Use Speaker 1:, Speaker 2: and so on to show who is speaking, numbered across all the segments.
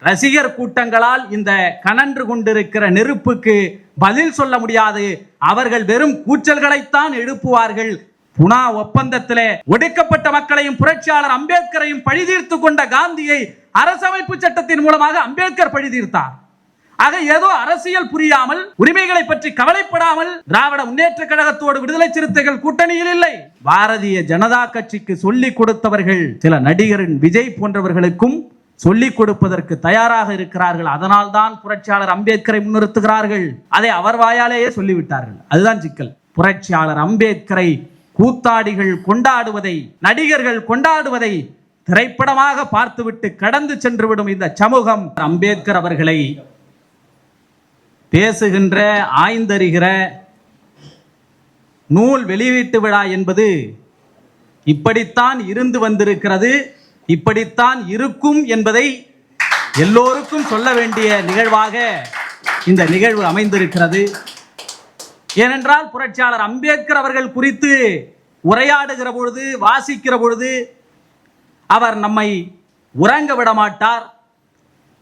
Speaker 1: ரசிகர் கூட்டங்களால் இந்த கனன்று கொண்டிருக்கிற நெருப்புக்கு பதில் சொல்ல முடியாது. அவர்கள் வெறும் கூச்சல்களைத்தான் எழுப்புவார்கள். புனா ஒப்பந்தத்திலே ஒடுக்கப்பட்ட மக்களையும் புரட்சியாளர் அம்பேத்கரையும் பழிதீர்த்து கொண்ட காந்தியை அரசமைப்பு சட்டத்தின் மூலமாக அம்பேத்கர் பழிதீர்த்தார். ஆக ஏதோ அரசியல் புரியாமல், உரிமைகளை பற்றி கவலைப்படாமல் திராவிட முன்னேற்ற கழகத்தோடு விடுதலை சிறுத்தைகள் கூட்டணியில் இல்லை. பாரதிய ஜனதா கட்சிக்கு சொல்லிக் கொடுத்தவர்கள் சில நடிகரின் விஜய் போன்றவர்களுக்கும் சொல்லிக் கொடுப்பதற்கு தயாராக இருக்கிறார்கள். அதனால் தான் புரட்சியாளர் அம்பேத்கரை முன்னிறுத்துகிறார்கள். அதை அவர் வாயாலேயே சொல்லிவிட்டார்கள். அதுதான் சிக்கல். புரட்சியாளர் அம்பேத்கரை கூத்தாடிகள் கொண்டாடுவதை, நடிகர்கள் கொண்டாடுவதை திரைப்படமாக பார்த்துவிட்டு கடந்து சென்றுவிடும் இந்த சமூகம் அம்பேத்கர் அவர்களை பேசுகின்ற, ஆய்ந்தறிகிற நூல் வெளியீட்டு விழா என்பது இப்படித்தான் இருந்து வந்திருக்கிறது, இப்படித்தான் இருக்கும் என்பதை எல்லோருக்கும் சொல்ல வேண்டிய நிகழ்வாக இந்த நிகழ்வு அமைந்திருக்கிறது. ஏனென்றால் புரட்சியாளர் அம்பேத்கர் அவர்கள் குறித்து உரையாடுகிற பொழுது, வாசிக்கிற பொழுது அவர் நம்மை உறங்க விட மாட்டார்.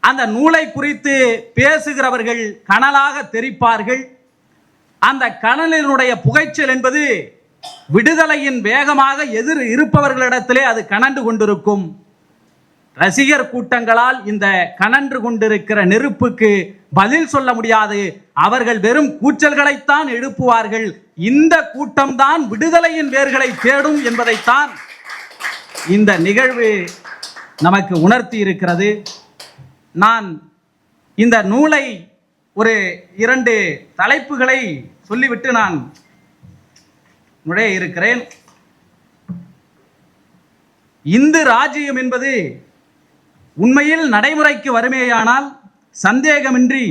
Speaker 1: அந்த நூலை குறித்து பேசுகிறவர்கள் கனலாக தெரிப்பார்கள். அந்த கனலினுடைய புகைச்சல் என்பது விடுதலையின் வேகமாக எதிர் இருப்பவர்களிடத்திலே அது கனன்று கொண்டிருக்கும். ரசிகர் கூட்டங்களால் இந்த கனன்று கொண்டிருக்கிற நெருப்புக்கு பதில் சொல்ல முடியாது. அவர்கள் வெறும் கூச்சல்களைத்தான் எழுப்புவார்கள். இந்த கூட்டம்தான் விடுதலையின் வேர்களை தேடும் என்பதைத்தான் இந்த நிகழ்வு நமக்கு உணர்த்தி இருக்கிறது. நான் இந்த நூலை ஒரு 2 தலைப்புகளை சொல்லிவிட்டு நான் நுழைய இருக்கிறேன். இந்து ராஜ்யம் என்பது உண்மையில் நடைமுறைக்கு வருமேயானால் சந்தேகமின்றி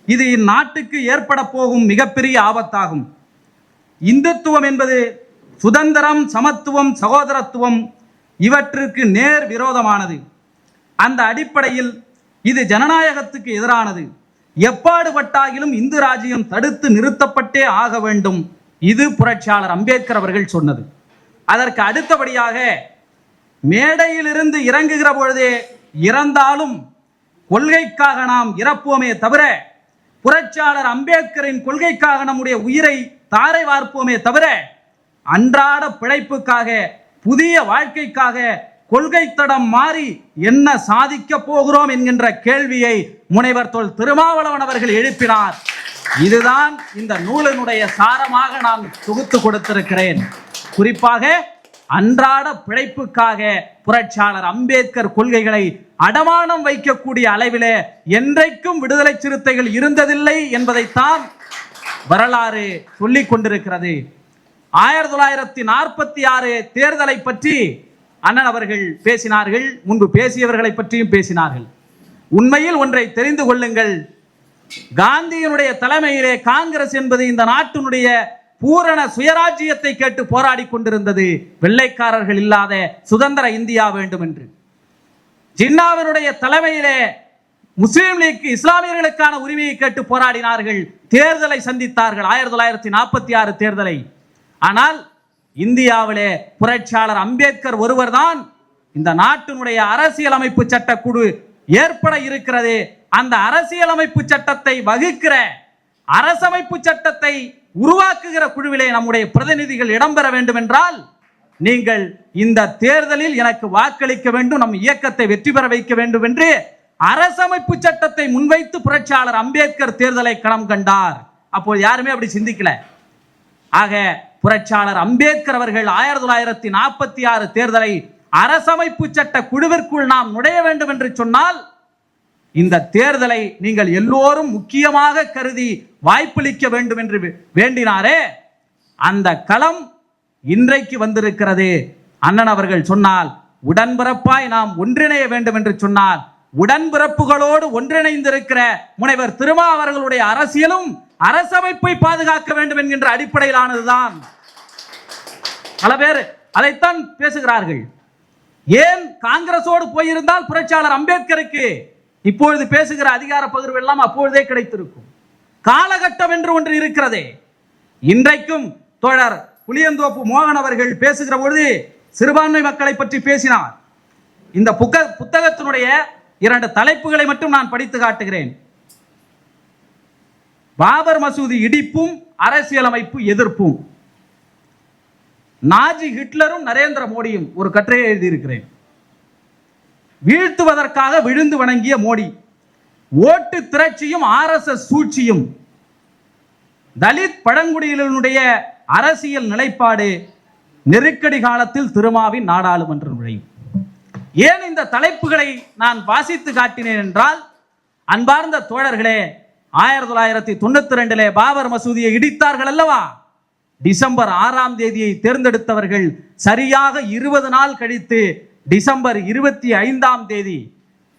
Speaker 1: இது இந்நாட்டுக்கு ஏற்பட போகும் மிகப்பெரிய ஆபத்தாகும். இந்துத்துவம் என்பது சுதந்திரம், சமத்துவம், சகோதரத்துவம் இவற்றுக்கு நேர் விரோதமானது. அந்த அடிப்படையில் இது ஜனநாயகத்துக்கு எதிரானது. எப்பாடுபட்டாகிலும் இந்து ராஜ்யம் தடுத்து நிறுத்தப்பட்டே ஆக வேண்டும். இது புரட்சியாளர் அம்பேத்கர் அவர்கள் சொன்னது. அதற்கு அடுத்தபடியாக மேடையிலிருந்து இறங்குகிற பொழுதே இறந்தாலும் கொள்கைக்காக நாம் இறப்போமே தவிர, புரட்சியாளர் அம்பேத்கரின் கொள்கைக்காக நம்முடைய உயிரை தாரை வார்ப்போமே தவிர, அன்றாட பிழைப்புக்காக, புதிய வாழ்க்கைக்காக கொள்கை தடம் மாறி என்ன சாதிக்க போகிறோம் என்கின்ற கேள்வியை முனைவர் தொல் திருமாவளவன் அவர்கள் எழுப்பினார். இதுதான் இந்த நூலினுடைய சாரமாக நான் தொகுத்து கொடுத்திருக்கிறேன். குறிப்பாக அன்றாட பிழைப்புக்காக புரட்சியாளர் அம்பேத்கர் கொள்கைகளை அடமானம் வைக்கக்கூடிய அளவிலே என்றைக்கும் விடுதலை சிறுத்தைகள் இருந்ததில்லை என்பதைத்தான் வரலாறு சொல்லிக் கொண்டிருக்கிறது. 1946 தேர்தலை பற்றி அண்ணன் அவர்கள் பேசினார்கள். முன்பு பேசியவர்களை பற்றியும் பேசினார்கள். உண்மையில் ஒன்றை தெரிந்து கொள்ளுங்கள். காந்தியினுடைய தலைமையிலே காங்கிரஸ் என்பது இந்த நாட்டினுடைய பூரண சுயராஜ்யத்தை கேட்டு போராடி கொண்டிருந்தது. வெள்ளைக்காரர்கள் இல்லாத சுதந்திர இந்தியா வேண்டும் என்று. ஜின்னாவினுடைய தலைமையிலே முஸ்லீம் லீக் இஸ்லாமியர்களுக்கான உரிமையை கேட்டு போராடினார்கள். தேர்தலை சந்தித்தார்கள், 1946 தேர்தலை. ஆனால் இந்தியாவிலே புரட்சியாளர் அம்பேத்கர் ஒருவர் தான் இந்த நாட்டினுடைய அரசியலமைப்பு சட்டக்குழு ஏற்பட இருக்கிறது. அந்த அரசியலமைப்பு சட்டத்தை வகுக்கிற, அரசமைப்பு சட்டத்தை உருவாக்குகிற குழுவிலே நம்முடைய பிரதிநிதிகள் இடம்பெற வேண்டும் என்றால் நீங்கள் இந்த தேர்தலில் எனக்கு வாக்களிக்க வேண்டும், நம் இயக்கத்தை வெற்றி பெற வைக்க வேண்டும் என்று அரசமைப்பு சட்டத்தை முன்வைத்து புரட்சியாளர் அம்பேத்கர் தேர்தலை களம் கண்டார். அப்போது யாருமே அப்படி சிந்திக்கல. ஆக புரட்சியாளர் அம்பேத்கர் அவர்கள் 1946 தேர்தலை அரசமைப்பு சட்ட குழுவிற்குள் நாம் நுழைய வேண்டும் என்று சொன்னால் இந்த தேர்தலை நீங்கள் எல்லோரும் முக்கியமாக கருதி வாய்ப்பளிக்க வேண்டும் என்று வேண்டினாரே, அந்த களம் இன்றைக்கு வந்திருக்கிறது. அண்ணன் அவர்கள் சொன்னால் உடன்பிறப்பாய் நாம் ஒன்றிணைய வேண்டும் என்று சொன்னால், உடன்பிறப்புகளோடு ஒன்றிணைந்திருக்கிற முனைவர் திருமா அவர்களுடைய அரசியலும் அரசமைப்பை பாதுகாக்க வேண்டும் என்கின்ற அடிப்படையிலானதுதான். பல பேர் அதைத்தான் பேசுகிறார்கள். ஏன் காங்கிரஸோடு போயிருந்தால் புரட்சியாளர் அம்பேத்கருக்கு இப்பொழுது பேசுகிற அதிகார பகிர்வு எல்லாம் அப்பொழுதே கிடைத்திருக்கும். காலகட்டம் என்று ஒன்று இருக்கிறதே. இன்றைக்கும் தோழர் புளியந்தோப்பு மோகன் அவர்கள் பேசுகிற பொழுது சிறுபான்மை மக்களை பற்றி பேசினார். இந்த புத்தகத்தினுடைய 2 தலைப்புகளை மட்டும் நான் படித்து காட்டுகிறேன். பாபர் மசூதி இடிப்பும் அரசியலமைப்பு எதிர்ப்பும். நாஜி ஹிட்லரும் நரேந்திர மோடியும் ஒரு கட்டுரையை எழுதியிருக்கிறேன். வீழ்த்துவதற்காக விழுந்து வணங்கிய மோடி, ஓட்டு திரட்சியும் RSS சூழ்ச்சியும், தலித் பழங்குடியினுடைய அரசியல் நிலைப்பாடு, நெருக்கடி காலத்தில் திருமாவின் நாடாளுமன்ற நுழைவு. ஏன் இந்த தலைப்புகளை நான் வாசித்து காட்டினேன் என்றால், அன்பார்ந்த தோழர்களே, 1992 பாபர் மசூதியை இடித்தார்கள் அல்லவா? டிசம்பர் 6ஆம் தேதியை தேர்ந்தெடுத்தவர்கள் சரியாக 20 நாள் கழித்து டிசம்பர் 25ஆம் தேதி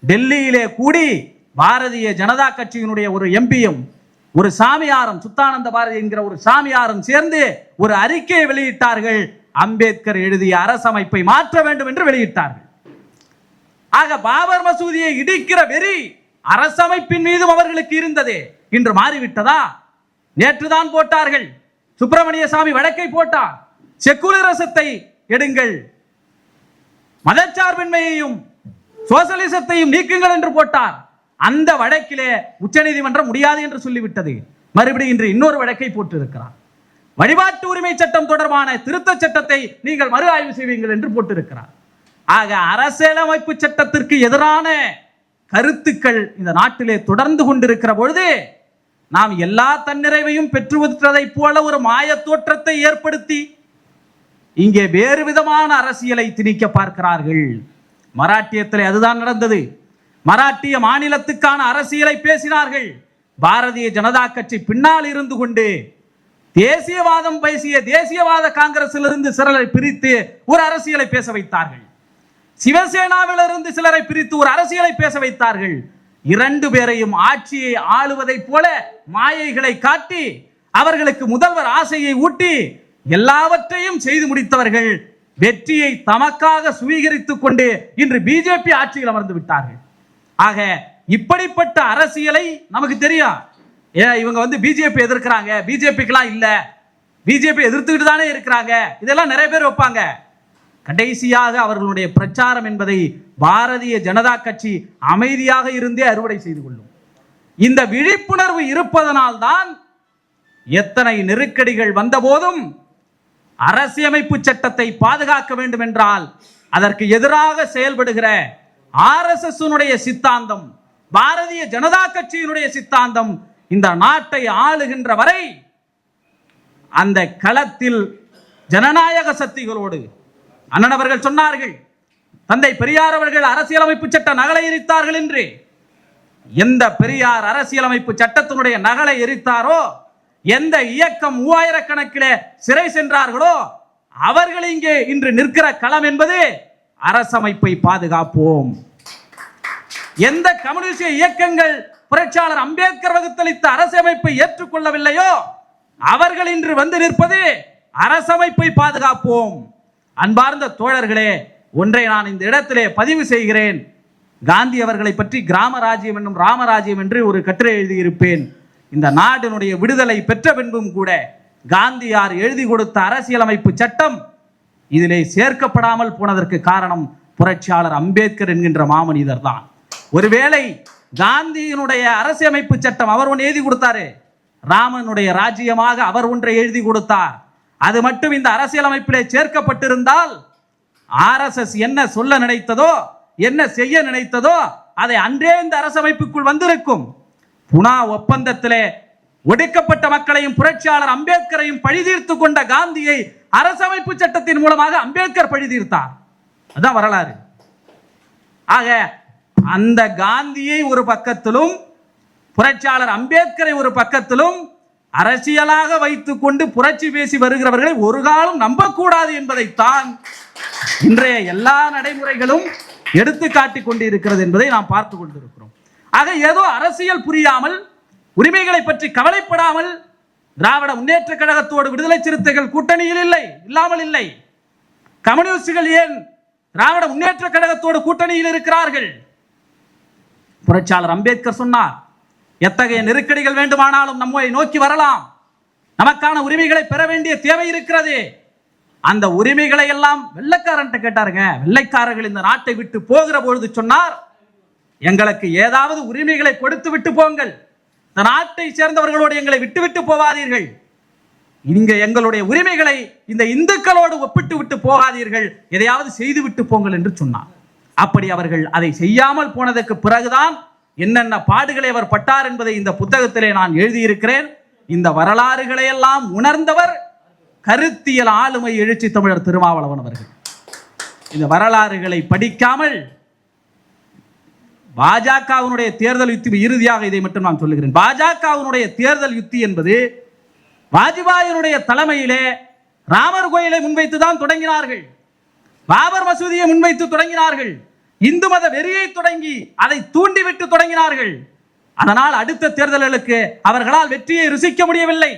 Speaker 1: டெல்லியிலே கூடி பாரதிய ஜனதா கட்சியினுடைய ஒரு எம்பியும் ஒரு சாமியாரும், சுத்தானந்த பாரதி என்கிற ஒரு சாமியாரும் சேர்ந்து ஒரு அறிக்கையை வெளியிட்டார்கள். அம்பேத்கர் எழுதிய அரசமைப்பை மாற்ற வேண்டும் என்று வெளியிட்டார்கள். ஆக பாபர் மசூதியை இடிக்கிற வெறி அரசமைப்பின் மீதும் அவர்களுக்கு இருந்தது. இன்று மாறிவிட்டதா? நேற்றுதான் போட்டார்கள். சுப்பிரமணிய சாமி வழக்கை போட்டார். செக்குலரிசத்தை எடுங்கள், மதச்சார்பின்மையையும் சோசலிசத்தையும் நீக்குங்கள் என்று போட்டார். அந்த வழக்கிலே உச்சநீதிமன்றம் முடியாது என்று சொல்லிவிட்டது. மறுபடியும் இன்று இன்னொரு வழக்கை போட்டிருக்கிறார். வழிபாட்டு உரிமை சட்டம் தொடர்பான திருத்த சட்டத்தை நீங்கள் மறு ஆய்வு செய்வீங்கள் என்று போட்டிருக்கிறார். ஆக அரசியலமைப்பு சட்டத்திற்கு எதிரான கருத்துக்கள் இந்த நாட்டிலே தொடர்ந்து கொண்டிருக்கிற பொழுது நாம் எல்லா தன்னிறைவையும் பெற்றுவதை போல ஒரு மாய தோற்றத்தை ஏற்படுத்தி இங்கே வேறு விதமான அரசியலை திணிக்க பார்க்கிறார்கள். மராட்டியத்தில் அதுதான் நடந்தது. மராட்டிய மாநிலத்துக்கான அரசியலை பேசினார்கள். பாரதிய ஜனதா கட்சி பின்னால் இருந்து கொண்டு தேசியவாதம் பேசிய தேசியவாத காங்கிரசிலிருந்து சிலரை பிரித்து ஒரு அரசியலை பேச வைத்தார்கள். சிவசேனாவிலிருந்து சிலரை பிரித்து ஒரு அரசியலை பேச வைத்தார்கள். 2 பேரையும் ஆட்சியை ஆளுவதை போல மாயைகளை காட்டி அவர்களுக்கு முதல்வர் ஆசையை ஊட்டி எல்லாவற்றையும் செய்து முடித்தவர்கள் வெற்றியை தமக்காக சுவீகரித்துக் கொண்டு இன்று பிஜேபி ஆட்சியில் அமர்ந்து விட்டார்கள். ஆக இப்படிப்பட்ட அரசியலை நமக்கு தெரியும். இவங்க பிஜேபி எதிர்க்கிறாங்க, பிஜேபிக்கெல்லாம் இல்ல, பிஜேபி எதிர்த்துக்கிட்டு தானே இருக்கிறாங்க, இதெல்லாம் நிறைய பேர் வைப்பாங்க. கடைசியாக அவர்களுடைய பிரச்சாரம் என்பதை பாரதிய ஜனதா கட்சி அமைதியாக இருந்தே அறுவடை செய்து கொள்ளும். இந்த விழிப்புணர்வு இருப்பதனால் தான் எத்தனை நெருக்கடிகள் வந்த போதும் அரசியமைப்பு சட்டத்தை பாதுகாக்க வேண்டும் என்றால் அதற்கு எதிராக செயல்படுகிற RSS சித்தாந்தம், பாரதிய ஜனதா கட்சியினுடைய சித்தாந்தம் இந்த நாட்டை ஆளுகின்ற வரை அந்த களத்தில் ஜனநாயக சக்திகளோடு அண்ணன் அவர்கள் சொன்னார்கள், தந்தை பெரியார் அவர்கள் அரசியலமைப்பு சட்ட நகலை எரித்தார்கள் என்று. எந்த பெரியார் அரசியலமைப்பு சட்டத்தினுடைய நகலை எரித்தாரோ, எந்த இயக்கம் 3000 கணக்கிலே சிறை சென்றார்களோ, அவர்கள் இங்கே இன்று நிற்கிற களம் என்பது அரசமைப்பை பாதுகாப்போம். எந்த கம்யூனிஸ்ட் இயக்கங்கள் புரட்சியாளர் அம்பேத்கர் வகுத்தளித்த அரசமைப்பை ஏற்றுக்கொள்ளவில்லையோ அவர்கள் இன்று வந்து நிற்பது அரசமைப்பை பாதுகாப்போம். அன்பார்ந்த தோழர்களே, ஒன்றை நான் இந்த இடத்திலே பதிவு செய்கிறேன். காந்தி அவர்களை பற்றி கிராம ராஜ்யம் என்னும் ராமராஜ்யம் என்று ஒரு கட்டுரை எழுதியிருப்பேன். இந்த நாட்டினுடைய விடுதலை பெற்ற பின்பும் கூட காந்தியார் எழுதி கொடுத்த அரசியலமைப்பு சட்டம் இதிலே சேர்க்கப்படாமல் போனதற்கு காரணம் புரட்சியாளர் அம்பேத்கர் என்கின்ற மாமனிதர் தான். ஒருவேளை காந்தியினுடைய அரசியலமைப்பு சட்டம் அவர் ஒன்று எழுதி கொடுத்தாரு, ராமனுடைய ராஜ்யமாக அவர் ஒன்றை எழுதி கொடுத்தார், அது மட்டும் இந்த அரசியலமைப்பிலே சேர்க்கப்பட்டிருந்தால் RSS என்ன சொல்ல நினைத்ததோ, என்ன செய்ய நினைத்ததோ அதை அன்றே இந்த அரசமைப்புக்குள் வந்திருக்கும். புனா ஒப்பந்தத்திலே ஒடுக்கப்பட்ட மக்களையும் புரட்சியாளர் அம்பேத்கரையும் பழிதீர்த்து கொண்ட காந்தியை அரசமைப்பு சட்டத்தின் மூலமாக அம்பேத்கர் பழிதீர்த்தார். அதான் வரலாறு. ஆக அந்த காந்தியை ஒரு பக்கத்திலும் புரட்சியாளர் அம்பேத்கரை ஒரு பக்கத்திலும் அரசியலாக வைத்துக் கொண்டு புரட்சி பேசி வருகிறவர்களை ஒரு காலம் நம்பக்கூடாது என்பதைத்தான் இன்றைய எல்லா நடைமுறைகளும் எடுத்து காட்டிக் கொண்டு இருக்கிறது என்பதை நாம் பார்த்து கொண்டிருக்கிறோம். ஆக ஏதோ அரசியல் புரியாமல், உரிமைகளை பற்றி கவலைப்படாமல் திராவிட முன்னேற்ற கழகத்தோடு விடுதலை சிறுத்தைகள் கூட்டணியில் இல்லாமல் இல்லை. கம்யூனிஸ்டுகள் ஏன் திராவிட முன்னேற்ற கழகத்தோடு கூட்டணியில் இருக்கிறார்கள்? புரட்சியாளர் அம்பேத்கர் சொன்னார், எத்தகைய நெருக்கடிகள் வேண்டுமானாலும் நம்மை நோக்கி வரலாம், நமக்கான உரிமைகளை பெற வேண்டிய தேவை இருக்கிறது. அந்த உரிமைகளை எல்லாம் வெள்ளைக்காரன் கேட்டாருங்க. வெள்ளைக்காரர்கள் இந்த நாட்டை விட்டு போகிற பொழுது சொன்னார், எங்களுக்கு ஏதாவது உரிமைகளை கொடுத்து விட்டு போங்கள், இந்த நாட்டை சேர்ந்தவர்களோடு எங்களை விட்டுவிட்டு போவாதீர்கள், இங்க எங்களுடைய உரிமைகளை இந்த இந்துக்களோடு ஒப்பிட்டு விட்டு போகாதீர்கள், எதையாவது செய்து விட்டு போங்கள் என்று சொன்னார். அப்படி அவர்கள் அதை செய்யாமல் போனதற்கு பிறகுதான் என்னென்ன பாடுகளை அவர் பட்டார் என்பதை இந்த புத்தகத்திலே நான் எழுதியிருக்கிறேன். இந்த வரலாறுகளை எல்லாம் உணர்ந்தவர் கருத்தியல் ஆளுமை எழுச்சி தமிழர் திருமாவளவன் அவர்கள். இந்த வரலாறுகளை படிக்காமல் பாஜகவினுடைய தேர்தல் யுத்தி, இறுதியாக இதை மட்டும் நான் சொல்லுகிறேன், பாஜகவினுடைய தேர்தல் யுத்தி என்பது வாஜ்பாயினுடைய தலைமையிலே ராமர் கோயிலை முன்வைத்துதான் தொடங்கினார்கள், பாபர் மசூதியை முன்வைத்து தொடங்கினார்கள், இந்து மத வெறியை தொடங்கி அதை தூண்டிவிட்டு தொடங்கினார்கள். அதனால் அடுத்த தேர்தல்களுக்கு அவர்களால் வெற்றியை ருசிக்க முடியவில்லை,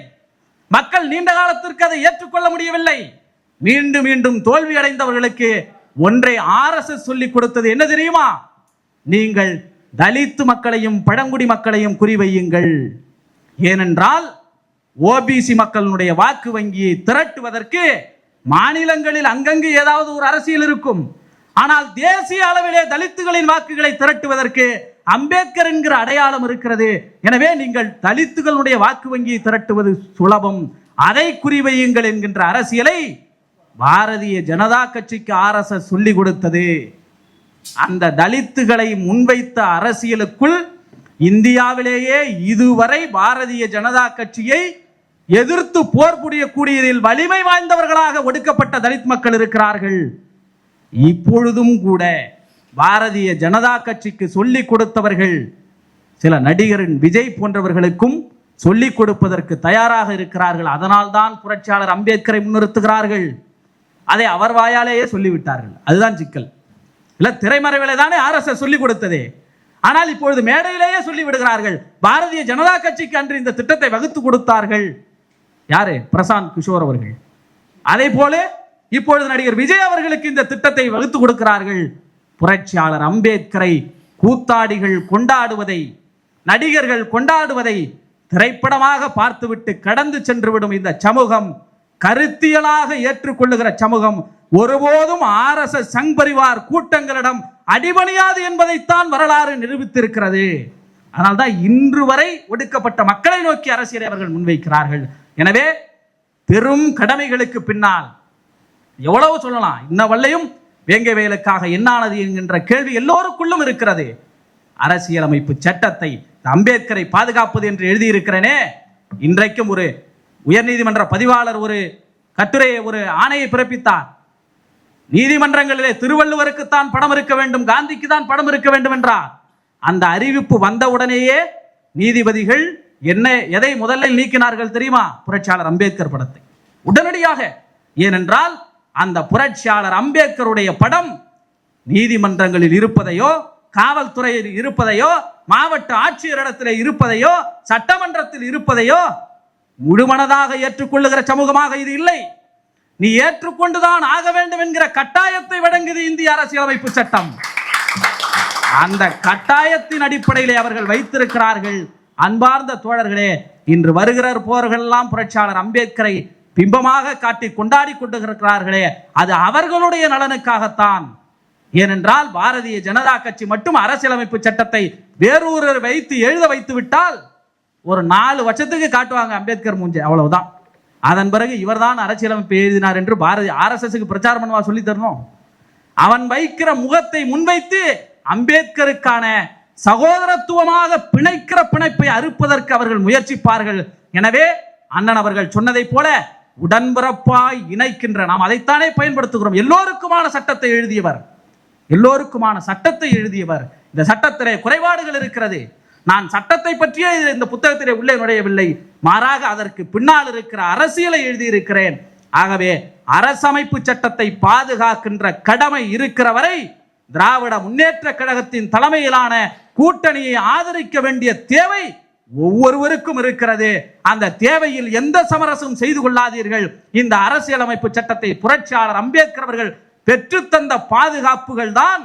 Speaker 1: மக்கள் நீண்ட காலத்திற்கு அதை ஏற்றுக்கொள்ள முடியவில்லை. மீண்டும் மீண்டும் தோல்வி அடைந்தவர்களுக்கு ஒன்றை RSS சொல்லிக் கொடுத்தது என்ன தெரியுமா? நீங்கள் தலித்து மக்களையும் பழங்குடி மக்களையும் குறிவையுங்கள். ஏனென்றால் OBC மக்களுடைய வாக்கு வங்கியை திரட்டுவதற்கு மாநிலங்களில் அங்கங்கு ஏதாவது ஒரு அரசியல் இருக்கும், ஆனால் தேசிய அளவிலே தலித்துகளின் வாக்குகளை திரட்டுவதற்கு அம்பேத்கர் என்கிற அடையாளம் இருக்கிறது. எனவே நீங்கள் தலித்துகளுடைய வாக்கு வங்கியை திரட்டுவது சுலபம், அதை குறிவையுங்கள் என்கின்ற அரசியலை பாரதிய ஜனதா கட்சிக்கு RSS சொல்லிக் கொடுத்தது. அந்த தலித்துகளை முன்வைத்த அரசியலுக்குள் இந்தியாவிலேயே இதுவரை பாரதிய ஜனதா கட்சியை எதிர்த்து போர் புரியக்கூடியதில் வலிமை வாய்ந்தவர்களாக ஒடுக்கப்பட்ட தலித் மக்கள் இருக்கிறார்கள். இப்பொழுதும் கூட பாரதிய ஜனதா கட்சிக்கு சொல்லிக் கொடுத்தவர்கள் சில நடிகரின் விஜய் போன்றவர்களுக்கும் சொல்லிக் கொடுப்பதற்கு தயாராக இருக்கிறார்கள். அதனால்தான் புரட்சியாளர் அம்பேத்கரை முன்னிறுத்துகிறார்கள். அதை அவர் வாயாலேயே சொல்லிவிட்டார்கள். அதுதான் சிக்கல். இல்ல, திரைமறைவிலே தானே RSS சொல்லிக் கொடுத்ததே, ஆனால் இப்பொழுது மேடையிலேயே சொல்லி விடுகிறார்கள். பாரதிய ஜனதா கட்சிக்கு அன்று இந்த திட்டத்தை வகுத்து கொடுத்தார்கள் யாரு? பிரசாந்த் கிஷோர் அவர்கள். அதே போல இப்பொழுது நடிகர் விஜய் அவர்களுக்கு இந்த திட்டத்தை வகுத்து கொடுக்கிறார்கள். புரட்சியாளர் அம்பேத்கரை கூத்தாடிகள் கொண்டாடுவதை, நடிகர்கள் கொண்டாடுவதை திரைப்படமாக பார்த்துவிட்டு கடந்து சென்று விடும் இந்த சமூகம், கருத்தியலாக ஏற்றுக்கொள்ளுகிற சமூகம் ஒருபோதும் RSS சங் பரிவார் கூட்டங்களிடம் அடிபணியாது என்பதைத்தான் வரலாறு நிரூபித்திருக்கிறது. அதனால்தான் இன்று வரை ஒடுக்கப்பட்ட மக்களை நோக்கி அரசியலை அவர்கள் முன்வைக்கிறார்கள். எனவே பெரும் கடமைகளுக்கு பின்னால் எவ்வளவு சொல்லலாம், இன்ன வல்லையும் வேங்கை வயலுக்காக என்னானது என்கின்ற கேள்வி எல்லோருக்குள்ளும் இருக்கிறது. அரசியலமைப்பு சட்டத்தை அம்பேத்கரை பாதுகாப்பது என்று எழுதியிருக்கிறேனே, இன்றைக்கும் ஒரு உயர்நீதிமன்ற பதிவாளர் ஒரு கட்டுரையை, ஒரு ஆணையை பிறப்பித்தார். நீதிமன்றங்களிலே திருவள்ளுவருக்குத்தான் படம் இருக்க வேண்டும், காந்திக்கு தான் படம் இருக்க வேண்டும் என்றார். அந்த அறிவிப்பு வந்தவுடனேயே நீதிபதிகள் எதை முதலில் நீக்கினார்கள் தெரியுமா? புரட்சியாளர் அம்பேத்கர் படத்தை உடனடியாக. ஏனென்றால் அந்த புரட்சியாளர் அம்பேத்கருடைய படம் நீதிமன்றங்களில் இருப்பதையோ, காவல்துறையில் இருப்பதையோ, மாவட்ட ஆட்சியரிடத்தில் இருப்பதையோ, சட்டமன்றத்தில் இருப்பதையோ முழுமனதாக ஏற்றுக்கொள்ளுகிற சமூகமாக இது இல்லை. நீ ஏற்றுக்கொண்டுதான் ஆக வேண்டும் என்கிற கட்டாயத்தை வழங்குது இந்திய அரசியலமைப்பு சட்டம். அந்த கட்டாயத்தின் அடிப்படையிலே அவர்கள் வைத்திருக்கிறார்கள். அன்பார்ந்த தோழர்களே, இன்று வருகிற போர்கள் எல்லாம் புரட்சியாளர் அம்பேத்கரை பிம்பமாக காட்டி கொண்டாடி கொண்டிருக்கிறார்களே, அது அவர்களுடைய நலனுக்காகத்தான். ஏனென்றால் பாரதிய ஜனதா கட்சி மட்டும் அரசியலமைப்பு சட்டத்தை வேறொரு வைத்து எழுத வைத்து விட்டால் ஒரு 4 வருஷத்துக்கு காட்டுவாங்க அம்பேத்கர் மூஞ்சை, அவ்வளவுதான். அதன் பிறகு இவர்தான் அரசியலமைப்பு எழுதினார் என்று பாரதிய RSSக்கு பிரச்சாரம் பண்ணுவா சொல்லி தரணும். அவன் வைக்கிற முகத்தை முன்வைத்து அம்பேத்கருக்கான சகோதரத்துவமாக பிணைக்கிற பிணைப்பை அறுப்பதற்கு அவர்கள் முயற்சிப்பார்கள். எனவே அண்ணன் அவர்கள் சொன்னதை போல உடன்பிறப்பாய் இணைக்கின்ற, நாம் அதைத்தானே பயன்படுத்துகிறோம். எல்லோருக்குமான சட்டத்தை எழுதியவர், எல்லோருக்குமான சட்டத்தை எழுதியவர். இந்த சட்டத்திலே குறைபாடுகள் இருக்கிறது. நான் சட்டத்தை பற்றியே இந்த புத்தகத்திலே உள்ளே நுழையவில்லை, மாறாக அதற்கு பின்னால் இருக்கிற அரசியலை எழுதியிருக்கிறேன். ஆகவே அரசமைப்பு சட்டத்தை பாதுகாக்கின்ற கடமை இருக்கிற வரை திராவிட முன்னேற்ற கழகத்தின் தலைமையிலான கூட்டணியை ஆதரிக்க வேண்டிய தேவை ஒவ்வொருவருக்கும் இருக்கிறது. அந்த தேவையில் எந்த சமரசம் செய்து கொள்ளாதீர்கள். இந்த அரசியலமைப்பு சட்டத்தை புரட்சியாளர் அம்பேத்கர் அவர்கள் பெற்றுத்தந்த பாதுகாப்புகள் தான்.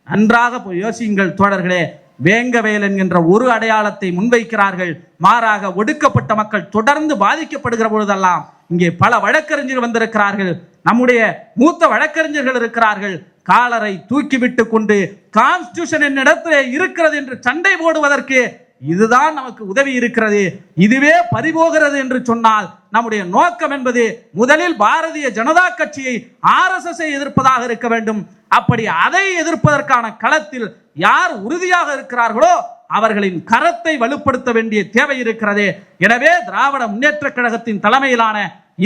Speaker 1: நன்றாக யோசியுங்கள் தோழர்களே. வேங்கவேல் என்கின்ற ஒரு அடையாளத்தை முன்வைக்கிறார்கள். மாறாக ஒடுக்கப்பட்ட மக்கள் தொடர்ந்து பாதிக்கப்படுகிற பொழுதெல்லாம் இங்கே பல வழக்கறிஞர்கள் வந்திருக்கிறார்கள். நம்முடைய மூத்த வழக்கறிஞர்கள் இருக்கிறார்கள். காலரை தூக்கிவிட்டு கொண்டு கான்ஸ்டிடியூஷன் என்னிடத்திலே இருக்கிறது என்று சண்டை போடுவதற்கு இதுதான் நமக்கு உதவி இருக்கிறது. இதுவே பறிபோகிறது என்று சொன்னால் நம்முடைய நோக்கம் என்பது முதலில் பாரதிய ஜனதா கட்சியை RSS எதிர்ப்பதாக இருக்க வேண்டும். அப்படி அதை எதிர்ப்பதற்கான களத்தில் யார் உறுதியாக இருக்கிறார்களோ அவர்களின் கரத்தை வலுப்படுத்த வேண்டிய தேவை இருக்கிறது. எனவே திராவிட முன்னேற்ற கழகத்தின் தலைமையிலான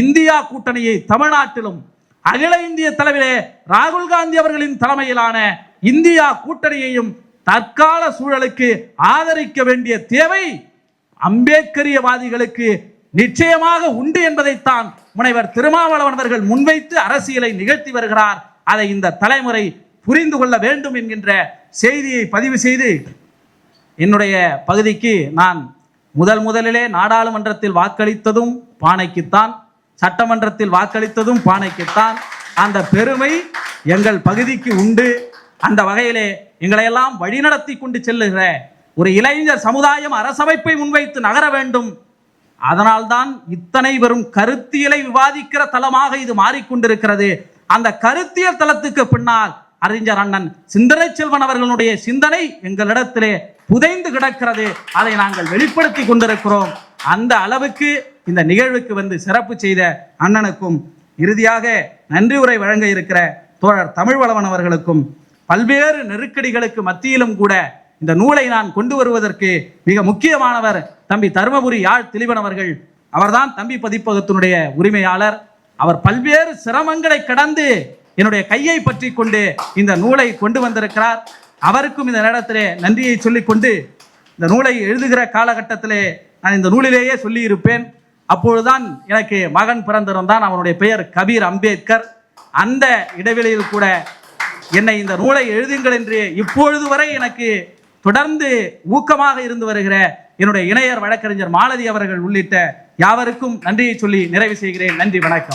Speaker 1: இந்தியா கூட்டணியை தமிழ்நாட்டிலும் அகில இந்திய தலைவிலே ராகுல் காந்தி அவர்களின் தலைமையிலான இந்தியா கூட்டணியையும் தற்கால சூழலுக்கு ஆதரிக்க வேண்டிய தேவை அம்பேத்கரியவாதிகளுக்கு நிச்சயமாக உண்டு என்பதைத்தான் முனைவர் திருமாவளவன் அவர்கள் முன்வைத்து அரசியலை நிகழ்த்தி வருகிறார். அதை இந்த தலைமுறை புரிந்து கொள்ள வேண்டும் என்கின்ற செய்தியை பதிவு செய்து என்னுடைய பகுதிக்கு நான் முதலிலே நாடாளுமன்றத்தில் வாக்களித்ததும் பானைக்குத்தான், சட்டமன்றத்தில் வாக்களித்ததும் பானைக்குத்தான். அந்த பெருமை எங்கள் பகுதிக்கு உண்டு. அந்த வகையிலே எங்களையெல்லாம் வழிநடத்தி கொண்டு செல்லுகிற ஒரு இளைஞர் சமுதாயம் அரசமைப்பை முன்வைத்து நகர வேண்டும். அதனால்தான் இத்தனை வெறும் கருத்தியலை விவாதிக்கிற தளமாக இது மாறிக்கொண்டிருக்கிறது. அந்த கருத்தியல் தளத்துக்கு பின்னால் அறிஞர் அண்ணன் சிந்தனை செல்வன் அவர்களுடைய சிந்தனை எங்களிடத்திலே புதைந்து கிடக்கிறது. அதை நாங்கள் வெளிப்படுத்தி கொண்டிருக்கிறோம். அந்த அளவுக்கு இந்த நிகழ்வுக்கு வந்து சிறப்பு செய்த அண்ணனுக்கும் இறுதியாக நன்றி உரை வழங்க இருக்கிற தோழர் தமிழ்வளவன் அவர்களுக்கும் பல்வேறு நெருக்கடிகளுக்கு மத்தியிலும் கூட இந்த நூலை நான் கொண்டு வருவதற்கு மிக முக்கியமானவர் தம்பி தருமபுரி யாழ் திலீபன் அவர்கள். அவர்தான் தம்பி பதிப்பகத்தினுடைய உரிமையாளர். அவர் பல்வேறு சிரமங்களை கடந்து என்னுடைய கையை பற்றி கொண்டு இந்த நூலை கொண்டு வந்திருக்கிறார். அவருக்கும் இந்த நேரத்திலே நன்றியை சொல்லிக்கொண்டு இந்த நூலை எழுதுகிற காலகட்டத்திலே நான் இந்த நூலிலேயே சொல்லி இருப்பேன். அப்பொழுதுதான் எனக்கு மகன் பிறந்திருந்தான். அவனுடைய பெயர் கபீர் அம்பேத்கர். அந்த இடைவெளியில் கூட என்னை இந்த நூலை எழுதுங்கள் என்று இப்பொழுது வரை எனக்கு தொடர்ந்து ஊக்கமாக இருந்து வருகிற என்னுடைய இணையர் வழக்கறிஞர் மாலதி அவர்கள் உள்ளிட்ட யாவருக்கும் நன்றியை சொல்லி நிறைவு செய்கிறேன். நன்றி, வணக்கம்.